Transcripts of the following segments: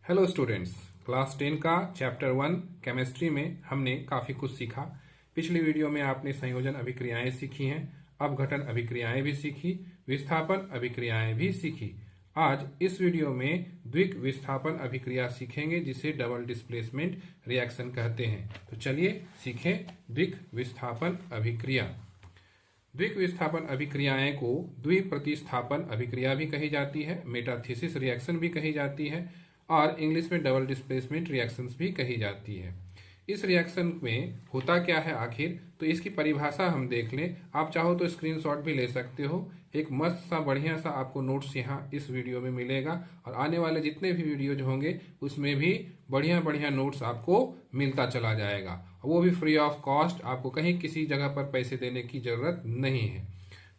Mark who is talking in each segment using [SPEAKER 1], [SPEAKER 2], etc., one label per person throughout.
[SPEAKER 1] Hello students, class 10 का chapter 1 chemistry में हमने काफ़ी कुछ सीखा। पिछली वीडियो में आपने संयोजन अभिक्रियाएं सीखी हैं, अपघटन अभिक्रियाएं भी सीखी, विस्थापन अभिक्रियाएं भी सीखी। आज इस वीडियो में द्विक विस्थापन अभिक्रिया सीखेंगे, जिसे डबल डिस्प्लेसमेंट रिएक्शन कहते हैं। तो चलिए सीखें द्विक विस्थापन अभिक्रिया। द्विक विस्थापन अभिक्रियाएं को द्विप्रतिस्थापन अभिक्रिया भी कही जाती है, मेटाथीसिस रिएक्शन भी कही जाती है और इंग्लिश में डबल डिस्प्लेसमेंट रिएक्शंस भी कही जाती है। इस रिएक्शन में होता क्या है आखिर, तो इसकी परिभाषा हम देख लें। आप चाहो तो स्क्रीनशॉट भी ले सकते हो। एक मस्त सा बढ़िया सा आपको नोट्स यहाँ इस वीडियो में मिलेगा और आने वाले जितने भी वीडियोज होंगे उसमें भी बढ़िया बढ़िया नोट्स आपको मिलता चला जाएगा, वो भी फ्री ऑफ कॉस्ट। आपको कहीं किसी जगह पर पैसे देने की जरूरत नहीं है।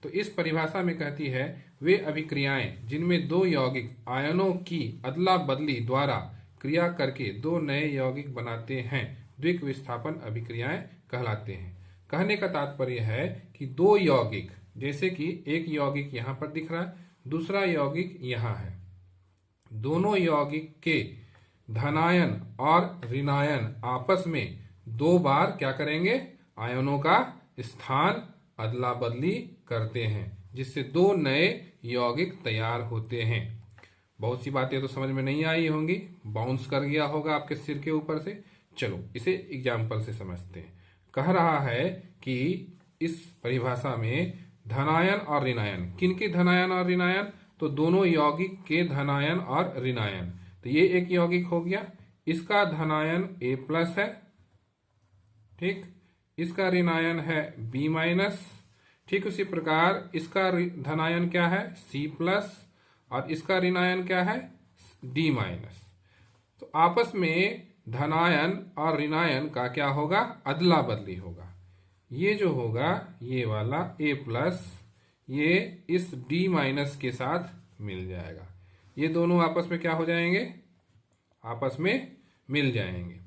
[SPEAKER 1] तो इस परिभाषा में कहती है, वे अभिक्रियाएं जिनमें दो यौगिक आयनों की अदला बदली द्वारा क्रिया करके दो नए यौगिक बनाते हैं, द्विक विस्थापन अभिक्रियाएं कहलाते हैं। कहने का तात्पर्य है कि दो यौगिक, जैसे कि एक यौगिक यहाँ पर दिख रहा है, दूसरा यौगिक यहाँ है, दोनों यौगिक के धनायन और ऋणायन आपस में दो बार क्या करेंगे, आयनों का स्थान अदला बदली करते हैं, जिससे दो नए यौगिक तैयार होते हैं। बहुत सी बातें तो समझ में नहीं आई होंगी, बाउंस कर गया होगा आपके सिर के ऊपर से। चलो इसे एग्जाम्पल से समझते हैं। कह रहा है कि इस परिभाषा में धनायन और ऋणायन, किनके धनायन और ऋणायन, तो दोनों यौगिक के धनायन और ऋणायन। तो ये एक यौगिक हो गया, इसका धनायन A+ है, ठीक, इसका ऋणायन है B-। ठीक उसी प्रकार इसका धनायन क्या है, C+ और इसका ऋणायन क्या है, D-। तो आपस में धनायन और ऋणायन का क्या होगा, अदला बदली होगा। ये जो होगा ये वाला A+ ये इस D- के साथ मिल जाएगा। ये दोनों आपस में क्या हो जाएंगे, आपस में मिल जाएंगे।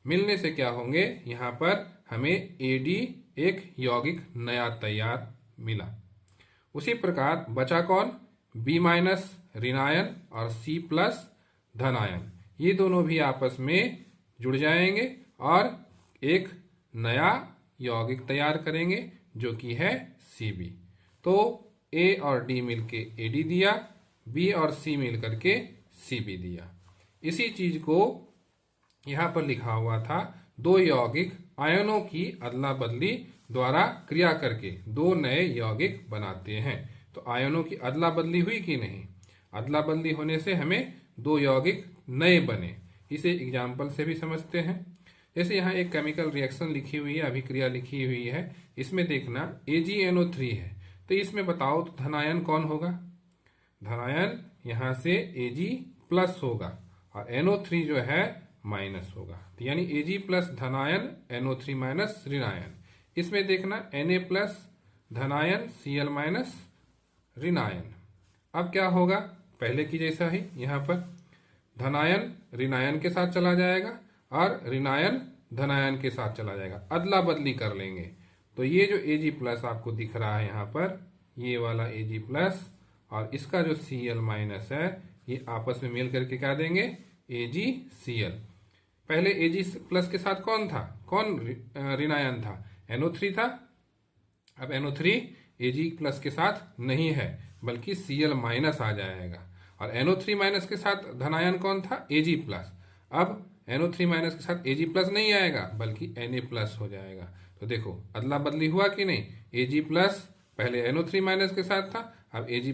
[SPEAKER 1] मिलने से क्या होंगे, यहाँ पर हमें AD एक यौगिक नया तैयार मिला। उसी प्रकार बचा कौन, B- ऋणायन और C+ धनायन। ये दोनों भी आपस में जुड़ जाएंगे और एक नया यौगिक तैयार करेंगे, जो कि है Cb। तो A और D मिलके AD दिया, B और C मिल करके Cb दिया। इसी चीज को यहाँ पर लिखा हुआ था, दो यौगिक आयनों की अदला बदली द्वारा क्रिया करके दो नए यौगिक बनाते हैं। तो आयनों की अदला बदली हुई कि नहीं, अदला बदली होने से हमें दो यौगिक नए बने। इसे एग्जाम्पल से भी समझते हैं। जैसे यहाँ एक केमिकल रिएक्शन लिखी हुई है, अभिक्रिया लिखी हुई है, इसमें देखना AgNO3 है। तो इसमें बताओ तो धनायन कौन होगा, धनायन यहाँ से Ag+ होगा और NO3 जो है माइनस होगा। तो यानी Ag+ धनायन, NO3- ऋणायन। इसमें देखना Na+ धनायन, Cl- ऋणायन। अब क्या होगा, पहले की जैसा ही यहाँ पर धनायन ऋणायन के साथ चला जाएगा और ऋणायन धनायन के साथ चला जाएगा, अदला बदली कर लेंगे। तो ये जो Ag+ आपको दिख रहा है यहाँ पर, ये वाला Ag+ और इसका जो Cl- है, ये आपस में मिल करके क्या देंगे, AgCl। पहले Ag+ के साथ कौन था, कौन ऋणायन था, NO3 था। अब NO3 Ag+ के साथ नहीं है बल्कि Cl- आ जाएगा और NO3- के साथ धनायन कौन था, Ag+। अब NO3- के साथ Ag+ नहीं आएगा बल्कि Na+ हो जाएगा। तो देखो अदला बदली हुआ कि नहीं, Ag+ पहले NO3- के साथ था, अब Ag+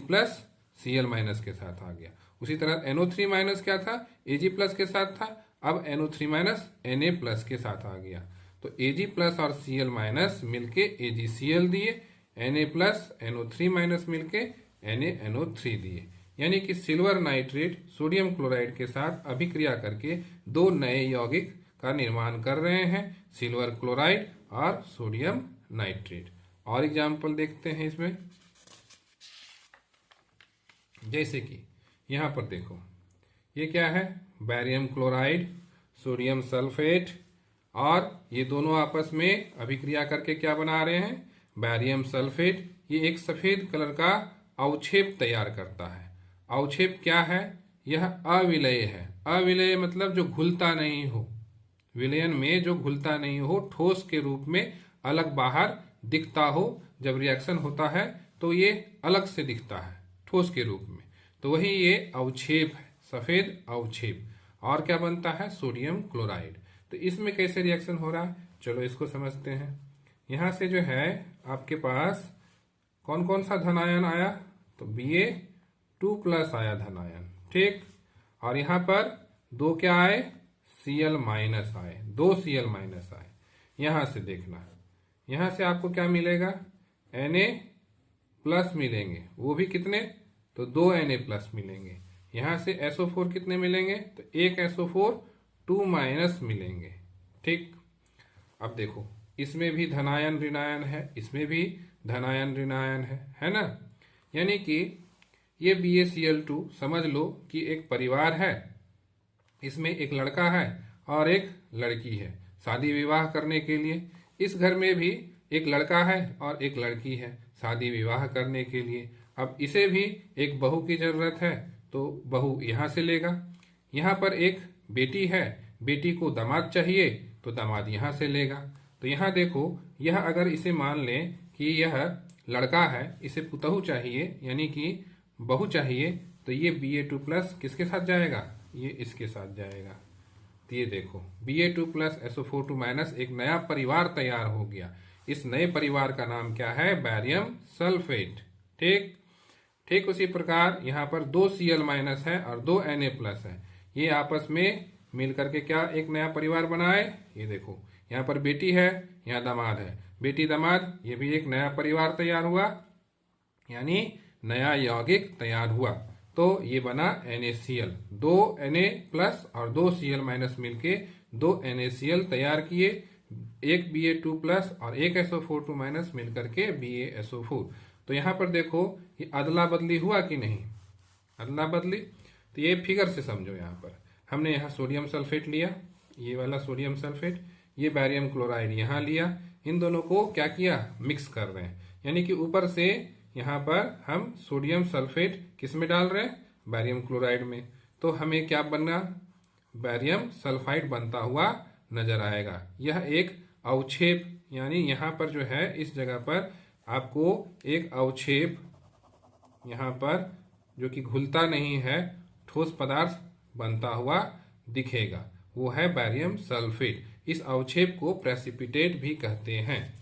[SPEAKER 1] Cl- के साथ आ गया। उसी तरह NO3- क्या था, Ag+ के साथ था, अब NO3- Na+ के साथ आ गया। तो Ag+ और Cl- मिलके AgCl दिए, Na+ NO3- मिलके NaNO3 दिए। यानी कि सिल्वर नाइट्रेट सोडियम क्लोराइड के साथ अभिक्रिया करके दो नए यौगिक का निर्माण कर रहे हैं, सिल्वर क्लोराइड और सोडियम नाइट्रेट। और एग्जाम्पल देखते हैं इसमें। जैसे कि यहाँ पर देखो, ये क्या है, बैरियम क्लोराइड, सोडियम सल्फेट, और ये दोनों आपस में अभिक्रिया करके क्या बना रहे हैं, बैरियम सल्फेट। ये एक सफेद कलर का अवक्षेप तैयार करता है। अवक्षेप क्या है, यह अविलेय है। अविलेय मतलब जो घुलता नहीं हो, विलयन में जो घुलता नहीं हो, ठोस के रूप में अलग बाहर दिखता हो। जब रिएक्शन होता है तो ये अलग से दिखता है ठोस के रूप में, तो वही ये अवक्षेप है, सफेद अवक्षेप। और क्या बनता है? Sodium chloride. तो इसमें कैसे रिएक्शन हो रहा है, चलो इसको समझते हैं। यहां से जो है आपके पास कौन कौन सा धनायन आया, तो Ba2+ आया धनायन, ठीक। और यहां पर दो क्या आए, Cl- आए, दो Cl- आए। यहां से देखना, यहां से आपको क्या मिलेगा, Na+ मिलेंगे, वो भी कितने, तो दो Na+ मिलेंगे। यहां से SO4 कितने मिलेंगे, तो एक SO4 2- मिलेंगे, ठीक। अब देखो इसमें भी धनायन ऋणायन है, इसमें भी धनायन ऋणायन है ना। यानी कि ये BaCl2 समझ लो कि एक परिवार है, इसमें एक लड़का है और एक लड़की है, शादी विवाह करने के लिए। इस घर में भी एक लड़का है और एक लड़की है, शादी विवाह करने के लिए। अब इसे भी एक बहू की जरूरत है, तो बहू यहां से लेगा। यहां पर एक बेटी है, बेटी को दामाद चाहिए, तो दामाद यहां से लेगा। तो यहां देखो, यह अगर इसे मान लें कि यह लड़का है, इसे पुतहू चाहिए यानी कि बहू चाहिए, तो ये Ba2+ किसके साथ जाएगा, ये इसके साथ जाएगा। तो ये देखो Ba2+ SO4 2- एक नया परिवार तैयार हो गया। इस नए परिवार का नाम क्या है, बैरियम सल्फेट, ठीक। ठीक उसी प्रकार यहाँ पर दो Cl- है और दो Na+ है, ये आपस में मिलकर के क्या एक नया परिवार बनाए। ये देखो यहाँ पर बेटी है, यहाँ दामाद है, बेटी दामाद, ये भी एक नया परिवार तैयार हुआ, यानी नया यौगिक तैयार हुआ। तो ये बना NaCl, दो Na+ और दो Cl- मिलके दो NaCl तैयार किए, एक Ba2+ और एक SO4 2- मिलकर के BaSO4। तो यहां पर देखो ये अदला बदली हुआ कि नहीं, अदला बदली। तो ये फिगर से समझो, यहाँ पर हमने यहाँ सोडियम सल्फेट लिया, ये वाला सोडियम सल्फेट, ये बैरियम क्लोराइड यहाँ लिया, इन दोनों को क्या किया, मिक्स कर रहे हैं। यानी कि ऊपर से यहाँ पर हम सोडियम सल्फेट किस में डाल रहे हैं, बैरियम क्लोराइड में। तो हमें क्या बनना, बैरियम सल्फाइड बनता हुआ नजर आएगा। यह एक अवक्षेप, यानी यहाँ पर जो है इस जगह पर आपको एक अवक्षेप यहाँ पर जो कि घुलता नहीं है, ठोस पदार्थ बनता हुआ दिखेगा, वो है बैरियम सल्फेट। इस अवक्षेप को प्रेसिपिटेट भी कहते हैं।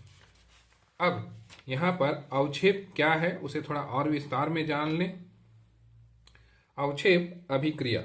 [SPEAKER 1] अब यहाँ पर अवक्षेप क्या है उसे थोड़ा और विस्तार में जान लें। अवक्षेप अभिक्रिया,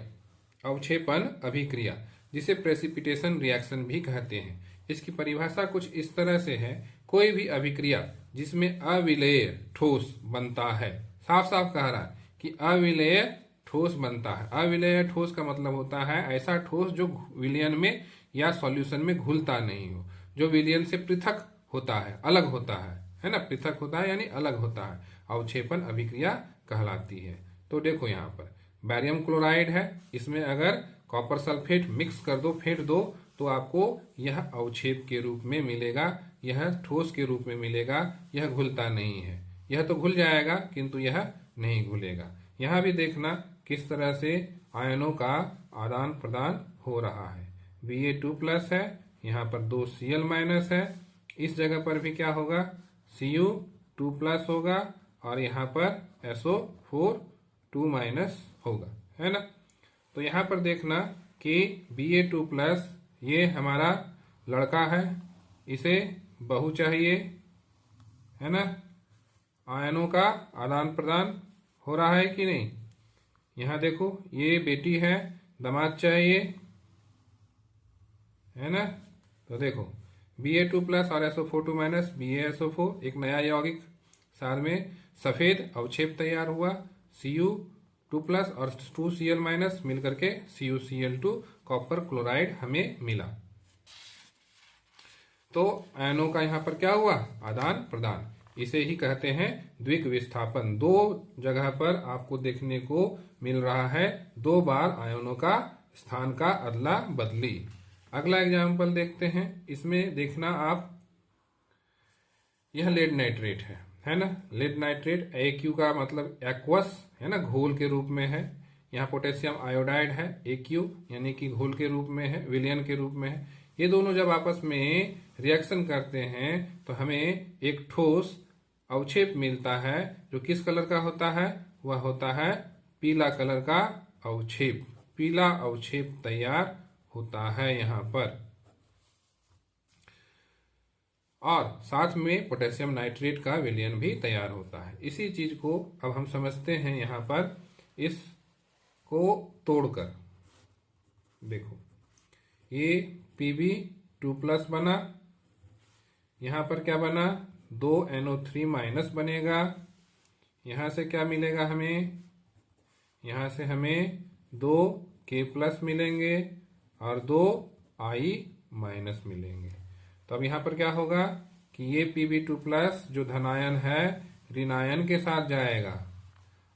[SPEAKER 1] अवक्षेपन अभिक्रिया, जिसे प्रेसिपिटेशन रिएक्शन भी कहते हैं। इसकी परिभाषा कुछ इस तरह से है, कोई भी अभिक्रिया जिसमें अविलेय ठोस बनता है, साफ साफ कह रहा है कि अविलेय ठोस बनता है। अविलेय ठोस का मतलब होता है ऐसा ठोस जो विलयन में या सॉल्यूशन में घुलता नहीं हो, जो विलयन से पृथक होता है, अलग होता है ना, पृथक होता है यानी अलग होता है, अवक्षेपन अभिक्रिया कहलाती है। तो देखो यहाँ पर बैरियम क्लोराइड है, इसमें अगर कॉपर सल्फेट मिक्स कर दो, फेंट दो, तो आपको यह अवक्षेप के रूप में मिलेगा, यह ठोस के रूप में मिलेगा, यह घुलता नहीं है। यह तो घुल जाएगा किंतु यह नहीं घुलेगा। यहां भी देखना किस तरह से आयनों का आदान प्रदान हो रहा है। Ba2+ है, यहाँ पर दो Cl- है, इस जगह पर भी क्या होगा, Cu2+ होगा और यहाँ पर SO4 2- होगा, है ना। तो यहाँ पर देखना कि Ba2+ ये हमारा लड़का है, इसे बहू चाहिए, है ना। आयनों का आदान प्रदान हो रहा है कि नहीं। यहाँ देखो ये बेटी है, दामाद चाहिए, है ना। तो देखो Ba2+ और SO4 2- BaSO4 एक नया यौगिक, साथ में सफेद अवक्षेप तैयार हुआ, Cu2+ और 2 Cl- मिलकर के CuCl2 कॉपर क्लोराइड हमें मिला। तो आयनों का यहाँ पर क्या हुआ, आदान प्रदान, इसे ही कहते हैं द्विक विस्थापन। दो जगह पर आपको देखने को मिल रहा है, दो बार आयनों का स्थान का अदला बदली। अगला एग्जाम्पल देखते हैं, इसमें देखना आप, यह लेड नाइट्रेट है ना। लेड नाइट्रेट AQ का मतलब एक्वस है ना, घोल के रूप में है। यहाँ पोटेशियम आयोडाइड है AQ, यानी कि घोल के रूप में है, विलयन के रूप में है। ये दोनों जब आपस में रिएक्शन करते हैं तो हमें एक ठोस अवक्षेप मिलता है, जो किस कलर का होता है? वह होता है पीला कलर का अवक्षेप। पीला अवक्षेप तैयार होता है यहाँ पर, और साथ में पोटेशियम नाइट्रेट का विलयन भी तैयार होता है। इसी चीज को अब हम समझते हैं यहाँ पर, इसको तोड़कर देखो, ये Pb2+ बना, यहाँ पर क्या बना? 2NO3- बनेगा। यहाँ से क्या मिलेगा हमें? यहाँ से हमें 2K+ मिलेंगे और 2I- मिलेंगे। तो अब यहाँ पर क्या होगा कि ये Pb2+ जो धनायन है ऋणायन के साथ जाएगा,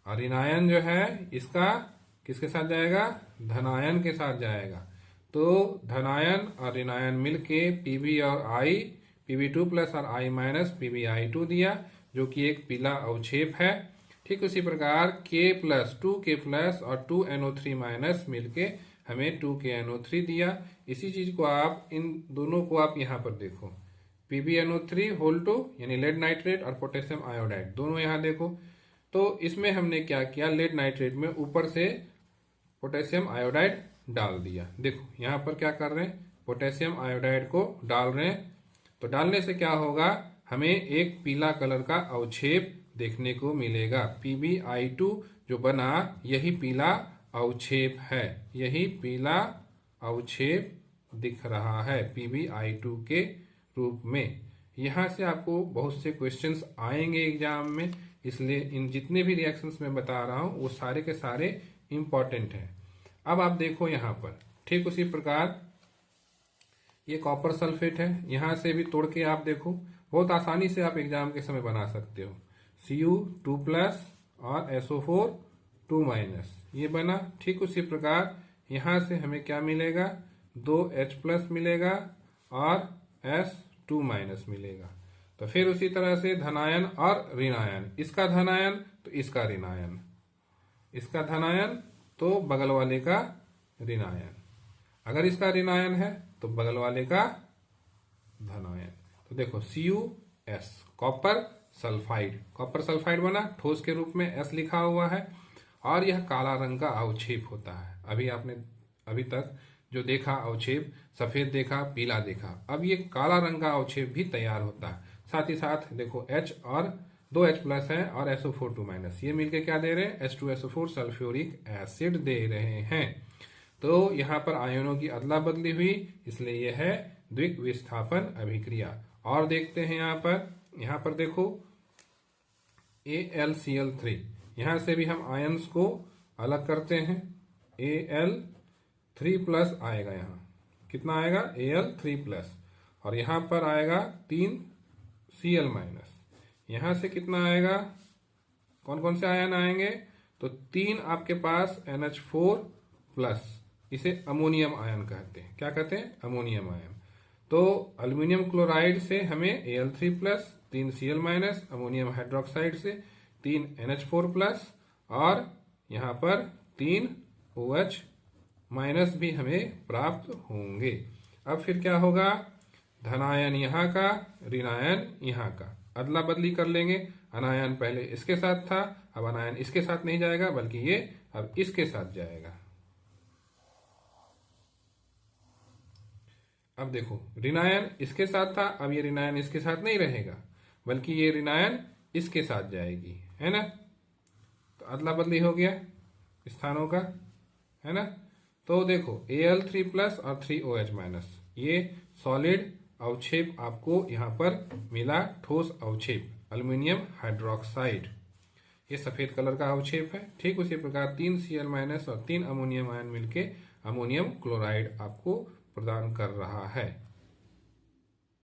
[SPEAKER 1] और ऋणायन जो है इसका किसके साथ जाएगा? धनायन के साथ जाएगा। तो धनायन और ऋणायन मिलके Pb और I, Pb2+ और I- PbI2 दिया, जो कि एक पीला अवक्षेप है। ठीक उसी प्रकार K+, 2K+ और 2NO3- मिलके हमें 2KNO3 दिया। इसी चीज को आप, इन दोनों को आप यहाँ पर देखो, PbNO3 यानी लेड नाइट्रेट और पोटेशियम आयोडाइड, दोनों यहाँ देखो। तो इसमें हमने क्या किया? लेड नाइट्रेट में ऊपर से पोटेशियम आयोडाइड डाल दिया। देखो यहाँ पर क्या कर रहे हैं? पोटेशियम आयोडाइड को डाल रहे हैं। तो डालने से क्या होगा? हमें एक पीला कलर का अवक्षेप देखने को मिलेगा। PbI2 जो बना, यही पीला अवक्षेप है, यही पीला अवक्षेप दिख रहा है PbI2 के रूप में। यहाँ से आपको बहुत से क्वेश्चंस आएंगे एग्जाम में, इसलिए इन जितने भी रिएक्शंस मैं बता रहा हूँ वो सारे के सारे इंपॉर्टेंट हैं। अब आप देखो यहाँ पर, ठीक उसी प्रकार ये कॉपर सल्फेट है, यहाँ से भी तोड़ के आप देखो, बहुत आसानी से आप एग्जाम के समय बना सकते हो। Cu2+ और SO4 ये बना। ठीक उसी प्रकार यहाँ से हमें क्या मिलेगा? 2H+ मिलेगा और S2- मिलेगा। तो फिर उसी तरह से धनायन और ऋणायन, इसका धनायन तो इसका ऋणायन, इसका धनायन तो बगल वाले का ऋणायन, अगर इसका ऋणायन है तो बगल वाले का धनायन। तो देखो CuS, copper sulphide, copper sulphide बना, ठोस के रूप में S लिखा हुआ है, और यह काला रंग का अवक्षेप होता है। अभी तक जो देखा अवक्षेप, सफेद देखा, पीला देखा, अब ये काला रंग का अवक्षेप भी तैयार होता है। साथ ही साथ देखो H और 2H+ है और SO4 ये मिलके क्या दे रहे हैं? H2SO4 सल्फ्यूरिक एसिड दे रहे हैं। तो यहाँ पर आयनों की अदला बदली हुई, इसलिए यह है द्विक विस्थापन अभिक्रिया। और देखते हैं यहाँ पर देखो AlCl3, यहाँ से भी हम आयन्स को अलग करते हैं। Al3+ आएगा, यहाँ कितना आएगा? Al3+, और यहाँ पर आएगा 3Cl-। यहाँ से कितना आएगा? कौन कौन से आयन आएंगे? तो 3 आपके पास NH4+, इसे अमोनियम आयन कहते हैं। क्या कहते हैं? Ammonium ion. तो अल्यूमिनियम क्लोराइड से हमें Al3+, 3Cl-, अमोनियम हाइड्रोक्साइड से 3 NH4+, और यहाँ पर 3 OH- भी हमें प्राप्त होंगे। अब फिर क्या होगा? धनायन यहाँ का, ऋणायन यहाँ का, अदला बदली कर लेंगे। अनायन पहले इसके साथ था, अब अनायन इसके साथ नहीं जाएगा, बल्कि ये अब इसके साथ जाएगा। अब देखो ऋणायन इसके साथ था, अब ये ऋणायन इसके साथ नहीं रहेगा, बल्कि ये ऋणायन इसके साथ जाएगी, है ना? तो अदला बदली हो गया स्थानों का, है ना? तो देखो Al3+ और 3OH-, ये सॉलिड अवक्षेप आपको यहाँ पर मिला, ठोस अवक्षेप अल्यूमिनियम हाइड्रोक्साइड, ये सफेद कलर का अवक्षेप है। ठीक उसी प्रकार 3Cl- और 3 अमोनियम आयन मिलके अमोनियम क्लोराइड आपको प्रदान कर रहा है।